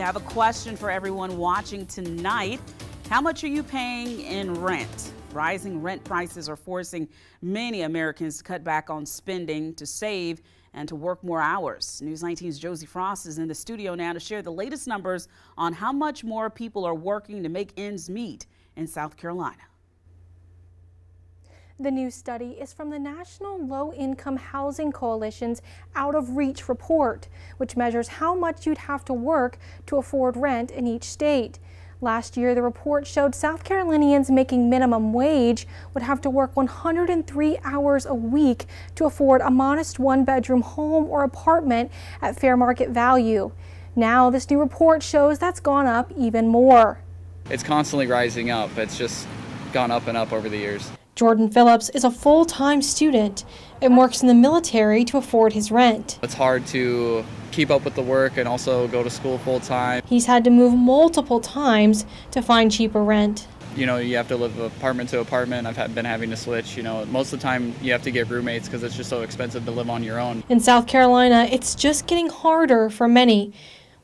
I have a question for everyone watching tonight. How much are you paying in rent? Rising rent prices are forcing many Americans to cut back on spending, to save, and to work more hours. News 19's Josie Frost is in the studio now to share the latest numbers on how much more people are working to make ends meet in South Carolina. The new study is from the National Low-Income Housing Coalition's Out of Reach report, which measures how much you'd have to work to afford rent in each state. Last year, the report showed South Carolinians making minimum wage would have to work 103 hours a week to afford a modest one-bedroom home or apartment at fair market value. Now, this new report shows that's gone up even more. It's constantly rising up. It's just gone up and up over the years. Jordan Phillips is a full-time student and works in the military to afford his rent. It's hard to keep up with the work and also go to school full-time. He's had to move multiple times to find cheaper rent. You know, you have to live apartment to apartment. I've been having to switch. You know, most of the time you have to get roommates because it's just so expensive to live on your own. In South Carolina, it's just getting harder for many.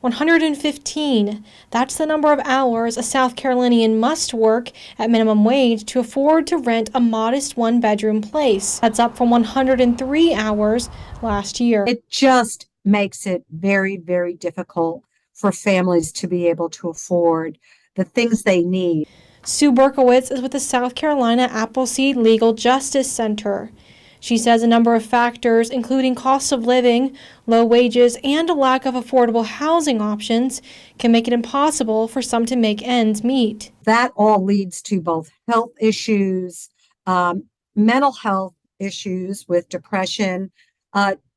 115. That's the number of hours a South Carolinian must work at minimum wage to afford to rent a modest one-bedroom place. That's up from 103 hours last year. It just makes it very, very difficult for families to be able to afford the things they need. Sue Berkowitz is with the South Carolina Appleseed Legal Justice Center. She says a number of factors, including cost of living, low wages, and a lack of affordable housing options, can make it impossible for some to make ends meet. That all leads to both health issues, mental health issues with depression,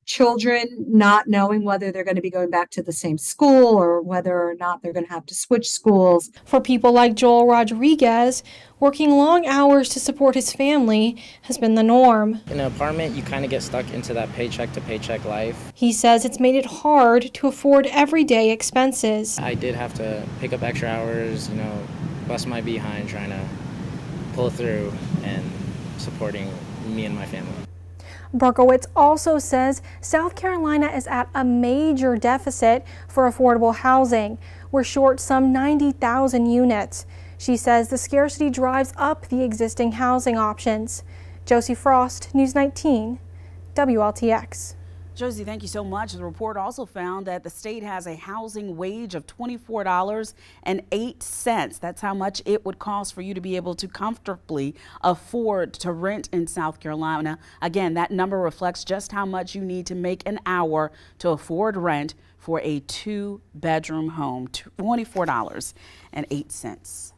children not knowing whether they're going to be going back to the same school or whether or not they're going to have to switch schools. For people like Joel Rodriguez, working long hours to support his family has been the norm. In an apartment, you kind of get stuck into that paycheck to paycheck life. He says it's made it hard to afford everyday expenses. I did have to pick up extra hours, bust my behind trying to pull through and supporting me and my family. Berkowitz also says South Carolina is at a major deficit for affordable housing. We're short some 90,000 units. She says the scarcity drives up the existing housing options. Josie Frost, News 19, WLTX. Josie, thank you so much. The report also found that the state has a housing wage of $24.08. That's how much it would cost for you to be able to comfortably afford to rent in South Carolina. Again, that number reflects just how much you need to make an hour to afford rent for a two-bedroom home, $24.08.